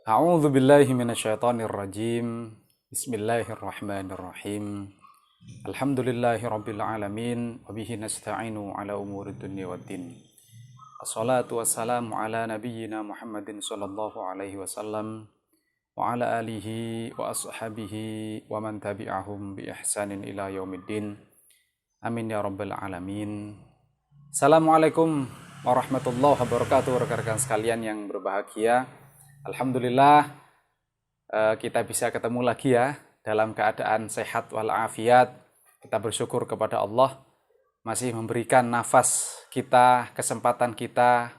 A'udzu billahi minasyaitonir rajim. Bismillahirrahmanirrahim. Alhamdulillahi rabbil alamin wa bihi nasta'inu ala umurid dunya waddin. Assalatu wassalamu ala nabiyyina Muhammadin sallallahu alaihi wasallam wa ala alihi wa ashabihi wa man tabi'ahum bi ihsanin ila yaumiddin. Amin ya rabbal alamin. Assalamualaikum warahmatullahi wabarakatuh, rekan-rekan sekalian yang berbahagia. Alhamdulillah kita bisa ketemu lagi ya dalam keadaan sehat walafiat. Kita bersyukur kepada Allah masih memberikan nafas kita, kesempatan kita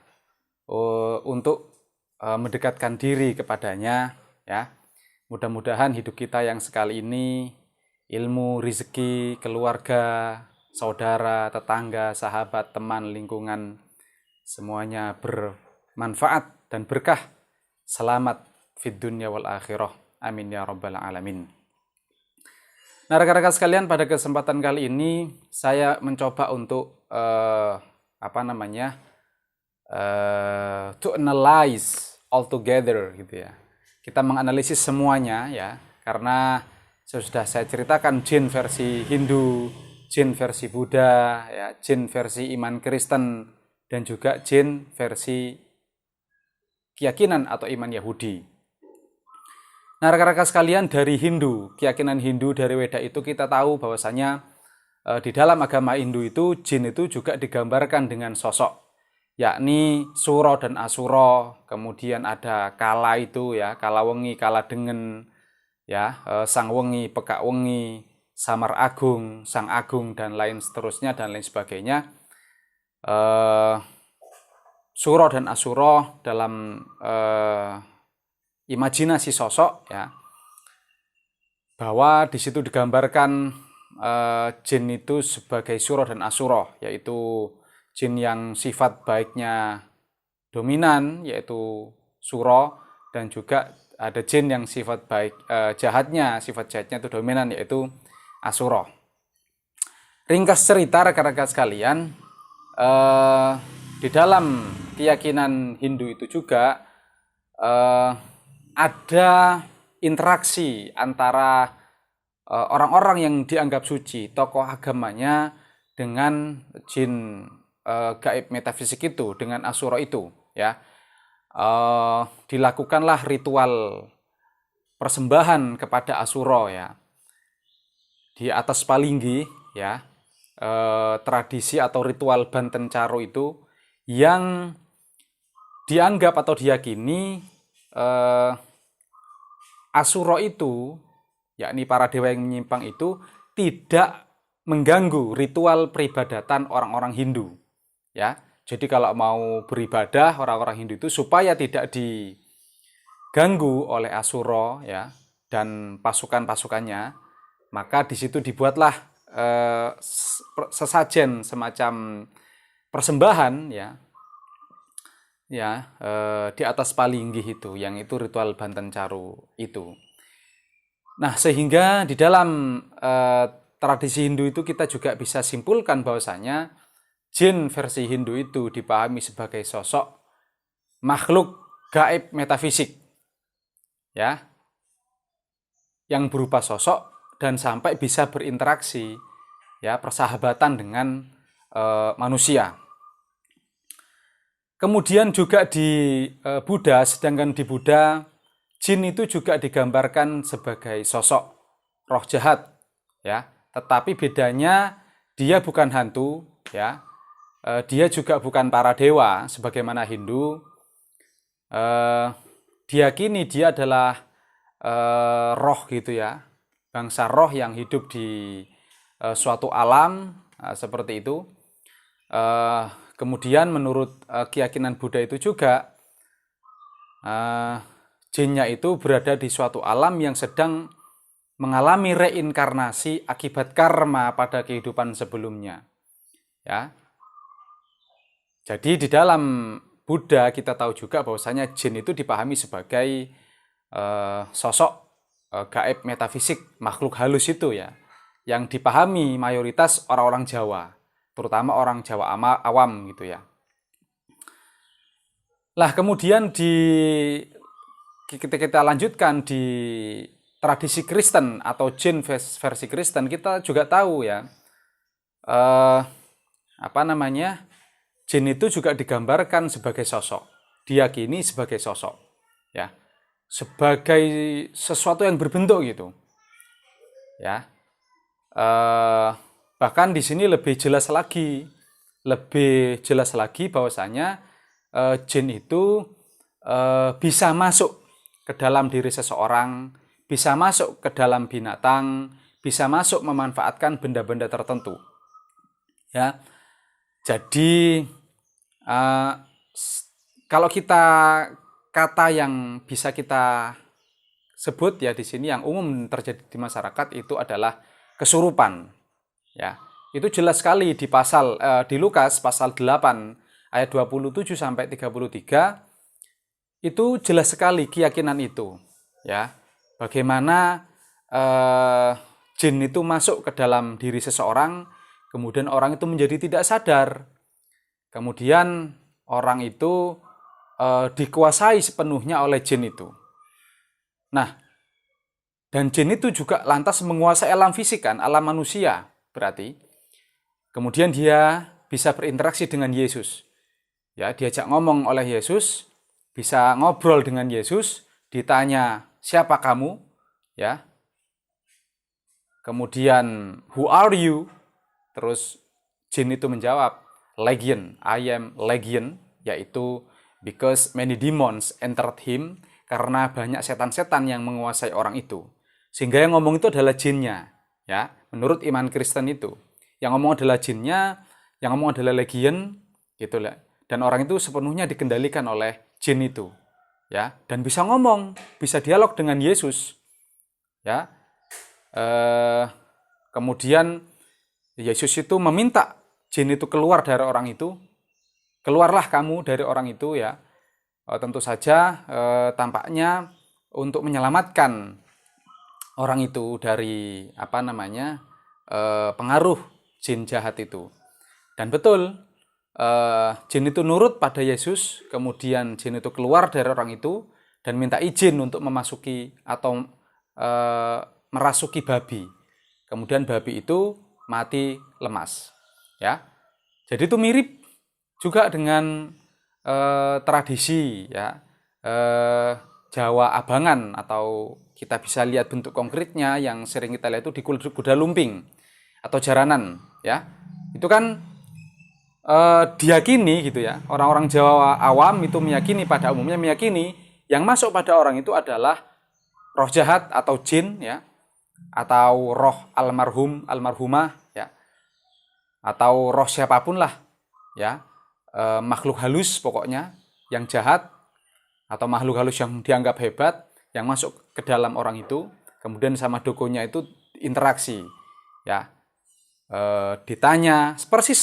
untuk mendekatkan diri kepadanya ya. Mudah-mudahan hidup kita yang sekali ini ilmu, rezeki, keluarga, saudara, tetangga, sahabat, teman, lingkungan semuanya bermanfaat dan berkah. Selamat fid dunya wal akhirah. Amin ya rabbal alamin. Nah, rekan-rekan sekalian, pada kesempatan kali ini saya mencoba untuk to analyze all together gitu ya. Kita menganalisis semuanya ya, karena sudah saya ceritakan jin versi Hindu, jin versi Buddha, ya, jin versi iman Kristen, dan juga jin versi keyakinan atau iman Yahudi. Nah, rekan-rekan sekalian, dari Hindu, keyakinan Hindu dari Weda itu kita tahu bahwasanya di dalam agama Hindu itu jin itu juga digambarkan dengan sosok, yakni Suro dan Asuro. Kemudian ada kala itu ya, kala wengi, kala dengen, ya, sang wengi, pekak wengi, samar agung, sang agung, dan lain seterusnya dan lain sebagainya. Suro dan Asuro dalam imajinasi sosok ya, bahwa di situ digambarkan jin itu sebagai Suro dan Asuro, yaitu jin yang sifat baiknya dominan yaitu Suro, dan juga ada jin yang sifat jahatnya itu dominan yaitu Asuro. Ringkas cerita rekan-rekan sekalian, di dalam keyakinan Hindu itu juga ada interaksi antara orang-orang yang dianggap suci, tokoh agamanya, dengan jin gaib metafisik itu, dengan Asuro itu ya. Dilakukanlah ritual persembahan kepada Asuro ya di atas palinggi ya. Tradisi atau ritual Banten Caro itu yang dianggap atau diyakini Asuro itu, yakni para dewa yang menyimpang itu, tidak mengganggu ritual peribadatan orang-orang Hindu ya. Jadi kalau mau beribadah orang-orang Hindu itu supaya tidak diganggu oleh Asuro ya dan pasukan-pasukannya, maka di situ dibuatlah sesajen semacam persembahan ya di atas palinggi itu, yang itu ritual Banten Caro itu. Nah, sehingga di dalam tradisi Hindu itu kita juga bisa simpulkan bahwasanya jin versi Hindu itu dipahami sebagai sosok makhluk gaib metafisik ya, yang berupa sosok dan sampai bisa berinteraksi ya, persahabatan dengan manusia. Kemudian juga di Buddha, sedangkan di Buddha jin itu juga digambarkan sebagai sosok roh jahat ya, tetapi bedanya dia bukan hantu ya, dia juga bukan para dewa sebagaimana Hindu. Diyakini dia adalah roh gitu ya, bangsa roh yang hidup di suatu alam seperti itu. Kemudian menurut keyakinan Buddha itu juga jinnya itu berada di suatu alam yang sedang mengalami reinkarnasi akibat karma pada kehidupan sebelumnya ya. Jadi di dalam Buddha kita tahu juga bahwasanya jin itu dipahami sebagai sosok gaib metafisik, makhluk halus itu ya, yang dipahami mayoritas orang-orang Jawa, terutama orang Jawa awam gitu ya. Lah kemudian di kita lanjutkan di tradisi Kristen atau jin versi Kristen, kita juga tahu ya, jin itu juga digambarkan sebagai sosok, diyakini sebagai sosok, ya, sebagai sesuatu yang berbentuk gitu, ya. Bahkan di sini lebih jelas lagi bahwasanya jin itu bisa masuk ke dalam diri seseorang, bisa masuk ke dalam binatang, bisa masuk memanfaatkan benda-benda tertentu. Ya, jadi kalau kita kata yang bisa kita sebut ya di sini yang umum terjadi di masyarakat itu adalah kesurupan. Ya, itu jelas sekali di di Lukas pasal 8 ayat 27 sampai 33 itu jelas sekali keyakinan itu. Ya, bagaimana jin itu masuk ke dalam diri seseorang, kemudian orang itu menjadi tidak sadar. Kemudian orang itu dikuasai sepenuhnya oleh jin itu. Nah, dan jin itu juga lantas menguasai alam fisik kan, alam manusia berarti. Kemudian dia bisa berinteraksi dengan Yesus. Ya, diajak ngomong oleh Yesus, bisa ngobrol dengan Yesus, ditanya, "Siapa kamu?" Ya. Kemudian, "Who are you?" Terus jin itu menjawab, "Legion, I am Legion," yaitu because many demons entered him, karena banyak setan-setan yang menguasai orang itu. Sehingga yang ngomong itu adalah jinnya, ya, menurut iman Kristen itu. Yang ngomong adalah jinnya, yang ngomong adalah legion, gitu lah. Dan orang itu sepenuhnya dikendalikan oleh jin itu, ya, dan bisa ngomong, bisa dialog dengan Yesus, ya. Kemudian Yesus itu meminta jin itu keluar dari orang itu, keluarlah kamu dari orang itu, ya. Tentu saja tampaknya untuk menyelamatkan orang itu dari pengaruh jin jahat itu. Dan betul, jin itu nurut pada Yesus, kemudian jin itu keluar dari orang itu dan minta izin untuk memasuki atau merasuki babi. Kemudian babi itu mati lemas. Ya, jadi itu mirip juga dengan tradisi, ya, Jawa Abangan, atau kita bisa lihat bentuk konkretnya yang sering kita lihat itu di kuda lumping atau jaranan, ya. Itu kan diyakini gitu ya, orang-orang Jawa awam itu pada umumnya meyakini yang masuk pada orang itu adalah roh jahat atau jin, ya, atau roh almarhumah, ya, atau roh siapapun lah, ya, makhluk halus pokoknya yang jahat atau makhluk halus yang dianggap hebat yang masuk ke dalam orang itu, kemudian sama dukunnya itu interaksi, ya. Ditanya persis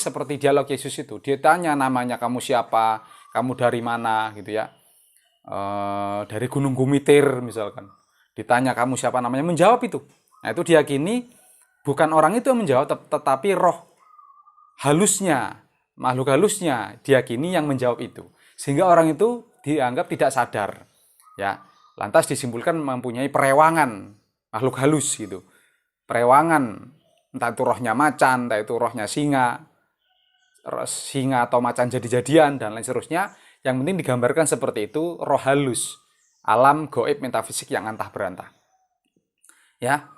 seperti dialog Yesus itu, ditanya namanya, kamu siapa, kamu dari mana, gitu ya, dari Gunung Gumitir misalkan, ditanya kamu siapa, namanya, menjawab itu. Nah, itu diyakini bukan orang itu yang menjawab, tetapi roh halusnya, makhluk halusnya diyakini yang menjawab itu, sehingga orang itu dianggap tidak sadar, ya. Lantas disimpulkan mempunyai perewangan makhluk halus gitu, perewangan, entah itu rohnya macan, entah itu rohnya singa atau macan jadi-jadian, dan lain seterusnya. Yang penting digambarkan seperti itu, roh halus, alam goib metafisik yang antah berantah. Ya,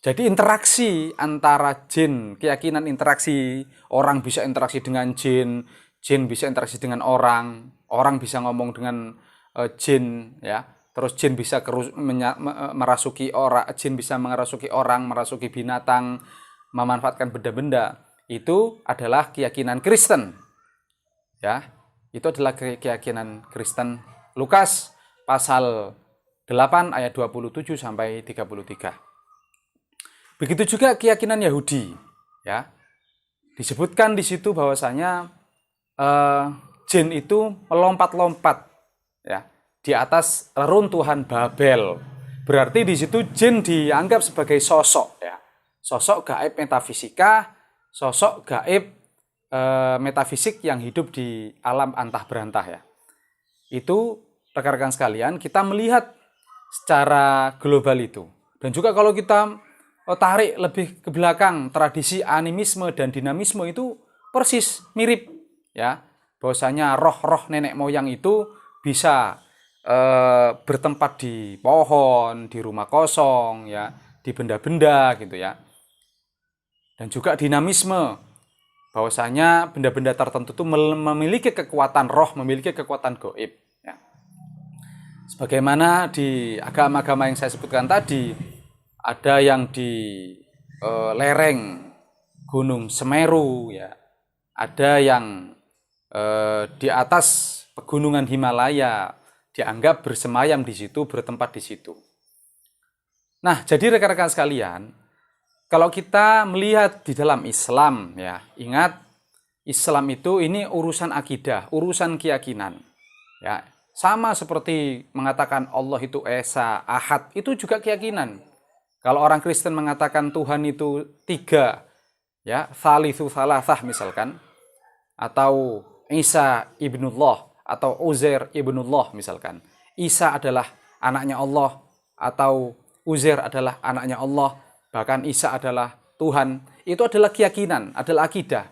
jadi interaksi antara jin, keyakinan interaksi, orang bisa interaksi dengan jin, jin bisa interaksi dengan orang bisa ngomong dengan jin, ya. Terus jin bisa merasuki orang, jin bisa merasuki orang, merasuki binatang, memanfaatkan benda-benda. Itu adalah keyakinan Kristen. Ya, itu adalah keyakinan Kristen. Lukas pasal 8 ayat 27 sampai 33. Begitu juga keyakinan Yahudi, ya. Disebutkan di situ bahwasanya jin itu melompat-lompat, ya, di atas reruntuhan Babel. Berarti di situ jin dianggap sebagai sosok, ya. Sosok gaib metafisika, sosok gaib metafisik yang hidup di alam antah berantah, ya. Itu rekan-rekan sekalian, kita melihat secara global itu. Dan juga kalau kita tarik lebih ke belakang, tradisi animisme dan dinamisme itu persis mirip, ya. Bahwasanya roh-roh nenek moyang itu bisa bertempat di pohon, di rumah kosong, ya, di benda-benda gitu ya. Dan juga dinamisme, bahwasanya benda-benda tertentu itu memiliki kekuatan roh, memiliki kekuatan gaib. Ya. Sebagaimana di agama-agama yang saya sebutkan tadi, ada yang di lereng Gunung Semeru, ya, ada yang di atas pegunungan Himalaya, dianggap bersemayam di situ, bertempat di situ. Nah, jadi rekan-rekan sekalian, kalau kita melihat di dalam Islam, ya, ingat Islam itu ini urusan akidah, urusan keyakinan. Ya, sama seperti mengatakan Allah itu Esa, Ahad, itu juga keyakinan. Kalau orang Kristen mengatakan Tuhan itu 3, ya, Thalithu Thalathah misalkan, atau Isa ibnullah, atau Uzair ibnullah misalkan. Isa adalah anaknya Allah, atau Uzair adalah anaknya Allah, bahkan Isa adalah Tuhan. Itu adalah keyakinan, adalah akidah.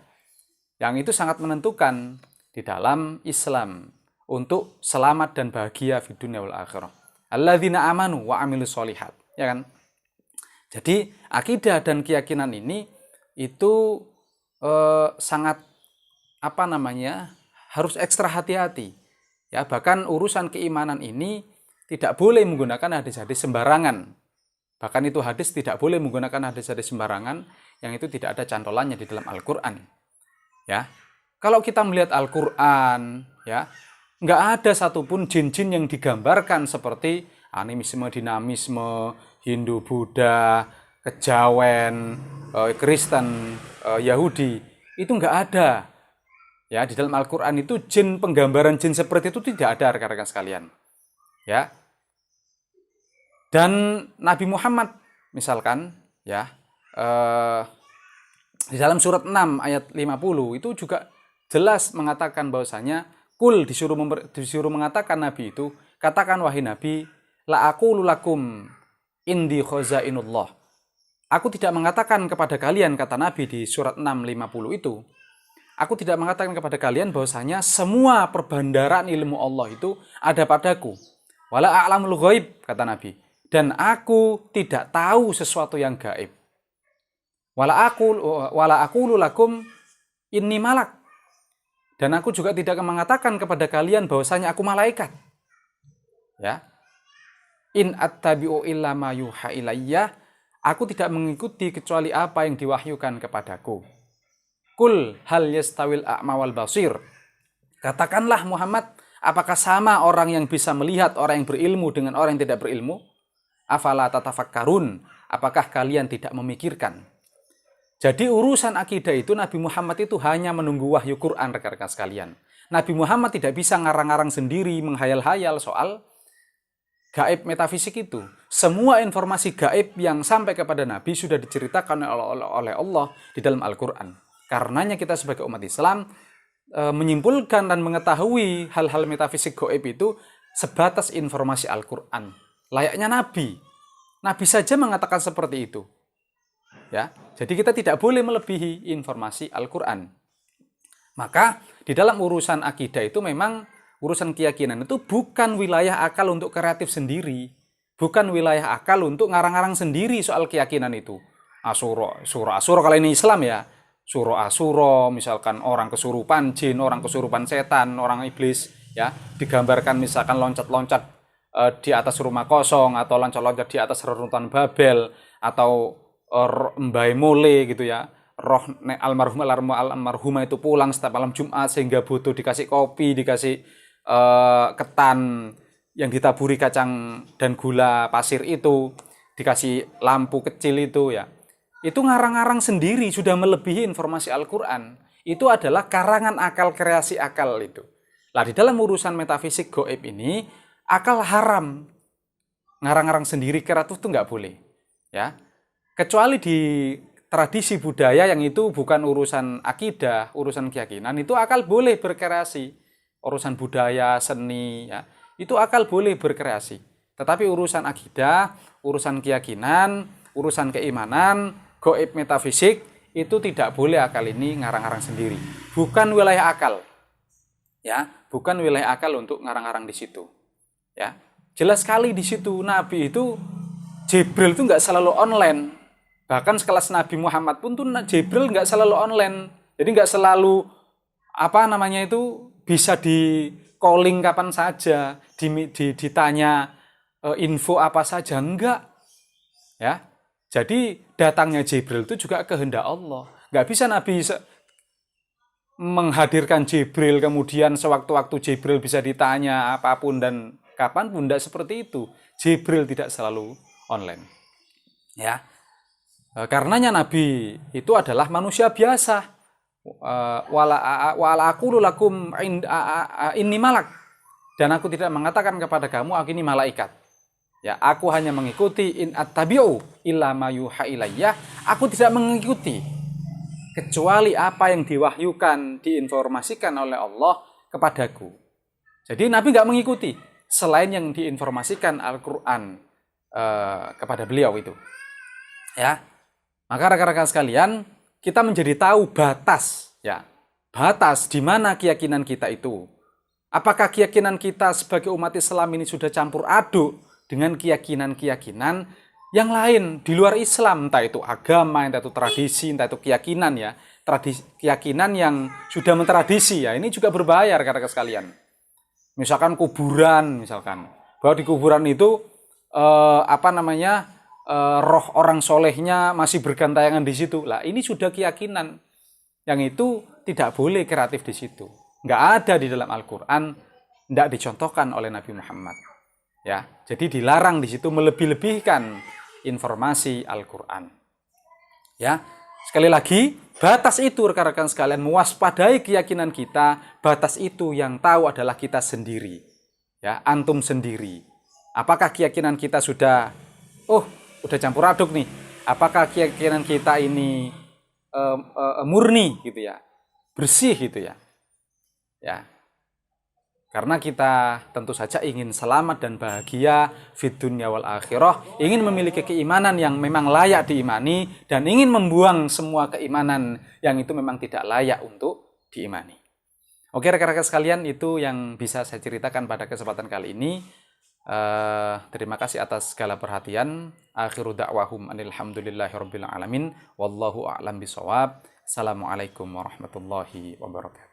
Yang itu sangat menentukan di dalam Islam untuk selamat dan bahagia di dunia wal akhirah. Alladzina amanu wa amilus solihat, ya kan? Jadi akidah dan keyakinan ini itu sangat harus ekstra hati-hati. Ya, bahkan urusan keimanan ini tidak boleh menggunakan hadis-hadis sembarangan. Bahkan itu hadis tidak boleh menggunakan hadis-hadis sembarangan yang itu tidak ada cantolannya di dalam Al-Qur'an. Ya. Kalau kita melihat Al-Qur'an, ya, nggak ada satupun jin-jin yang digambarkan seperti animisme, dinamisme, Hindu, Buddha, kejawen, Kristen, Yahudi. Itu nggak ada. Ya, di dalam Al-Qur'an itu penggambaran jin seperti itu tidak ada, rekan-rekan sekalian. Ya. Dan Nabi Muhammad misalkan, ya, di dalam surat 6 ayat 50 itu juga jelas mengatakan bahwasanya disuruh mengatakan Nabi itu, katakan wahai Nabi, la aqulu lakum indi khazainullah. Aku tidak mengatakan kepada kalian, kata Nabi di surat 6:50 itu, aku tidak mengatakan kepada kalian bahwasanya semua perbandaran ilmu Allah itu ada padaku. Wala a'lamul ghaib, kata Nabi. Dan aku tidak tahu sesuatu yang gaib. Wala aqulu lakum inni malak. Dan aku juga tidak mengatakan kepada kalian bahwasanya aku malaikat. Ya. In attabi'u illa ma yuha ilayya. Aku tidak mengikuti kecuali apa yang diwahyukan kepadaku. Kul hal yastawil a'ma wal basir. Katakanlah Muhammad, apakah sama orang yang bisa melihat, orang yang berilmu dengan orang yang tidak berilmu? Afala tatafakkarun, apakah kalian tidak memikirkan? Jadi urusan akidah itu Nabi Muhammad itu hanya menunggu wahyu Quran, rekan-rekan sekalian. Nabi Muhammad tidak bisa ngarang-ngarang sendiri, menghayal-hayal soal gaib metafisik itu. Semua informasi gaib yang sampai kepada Nabi sudah diceritakan oleh Allah di dalam Al-Quran. Karenanya kita sebagai umat Islam menyimpulkan dan mengetahui hal-hal metafisik gaib itu sebatas informasi Al-Quran. Layaknya Nabi. Nabi saja mengatakan seperti itu. Ya, jadi kita tidak boleh melebihi informasi Al-Quran. Maka di dalam urusan akidah itu memang urusan keyakinan itu bukan wilayah akal untuk kreatif sendiri. Bukan wilayah akal untuk ngarang-ngarang sendiri soal keyakinan itu. Surah kalau ini Islam ya. Surah misalkan orang kesurupan jin, orang kesurupan setan, orang iblis, ya, digambarkan misalkan loncat-loncat di atas rumah kosong, atau loncat-loncat di atas reruntuhan Babel, atau Mbai Mole gitu ya. Roh almarhumah itu pulang setiap malam Jumat sehingga butuh dikasih kopi, dikasih ketan yang ditaburi kacang dan gula pasir itu, dikasih lampu kecil itu ya. Itu ngarang-ngarang sendiri, sudah melebihi informasi Al-Quran. Itu adalah karangan akal, kreasi akal itu. Nah, di dalam urusan metafisik gaib ini, akal haram. Ngarang-ngarang sendiri, kreatif itu nggak boleh. Ya. Kecuali di tradisi budaya yang itu bukan urusan akidah, urusan keyakinan, itu akal boleh berkreasi. urusan budaya, seni, ya, itu akal boleh berkreasi. Tetapi urusan akidah, urusan keyakinan, urusan keimanan, gaib metafisik, itu tidak boleh akal ini ngarang-ngarang sendiri. Bukan wilayah akal. Ya, bukan wilayah akal untuk ngarang-ngarang di situ. Ya. Jelas sekali di situ Nabi itu Jibril itu nggak selalu online. Bahkan sekelas Nabi Muhammad pun tuh Jibril nggak selalu online. Jadi nggak selalu bisa di calling kapan saja, ditanya info apa saja, enggak. Ya. Jadi datangnya Jibril itu juga kehendak Allah. Nggak bisa Nabi menghadirkan Jibril, kemudian sewaktu-waktu Jibril bisa ditanya apapun dan kapanpun, tidak seperti itu. Jibril tidak selalu online. Ya, karenanya Nabi itu adalah manusia biasa. Wala aqulu lakum inni malak, dan aku tidak mengatakan kepada kamu aku ini malaikat. Ya, aku hanya mengikuti in attabi'u illa ma yuha ilayya. Aku tidak mengikuti kecuali apa yang diwahyukan, diinformasikan oleh Allah kepadaku. Jadi Nabi nggak mengikuti selain yang diinformasikan Al-Quran kepada beliau itu. Ya, maka rekan-rekan sekalian, kita menjadi tahu batas, ya, batas di mana keyakinan kita itu. Apakah keyakinan kita sebagai umat Islam ini sudah campur aduk dengan keyakinan-keyakinan yang lain di luar Islam, entah itu agama, entah itu tradisi, entah itu keyakinan, ya, keyakinan yang sudah mentradisi, ya, ini juga berbahaya rekan-rekan sekalian. Misalkan kuburan, misalkan bahwa di kuburan itu roh orang solehnya masih bergantayangan di situ. Lah, ini sudah keyakinan yang itu tidak boleh kreatif di situ. Nggak ada di dalam Al-Quran, nggak dicontohkan oleh Nabi Muhammad. Ya, jadi dilarang di situ melebih-lebihkan informasi Al-Quran. Ya, sekali lagi, batas itu rekan-rekan sekalian, mewaspadai keyakinan kita, batas itu yang tahu adalah kita sendiri. Ya, antum sendiri. Apakah keyakinan kita sudah campur aduk nih? Apakah keyakinan kita ini murni gitu ya? Bersih gitu ya? Ya. Karena kita tentu saja ingin selamat dan bahagia fid dunya wal akhirah, ingin memiliki keimanan yang memang layak diimani, dan ingin membuang semua keimanan yang itu memang tidak layak untuk diimani. Oke rekan-rekan sekalian, itu yang bisa saya ceritakan pada kesempatan kali ini. Terima kasih atas segala perhatian. Akhiru da'wahum anilhamdulillahirabbil alamin. Wallahu a'lam bishawab. Assalamualaikum warahmatullahi wabarakatuh.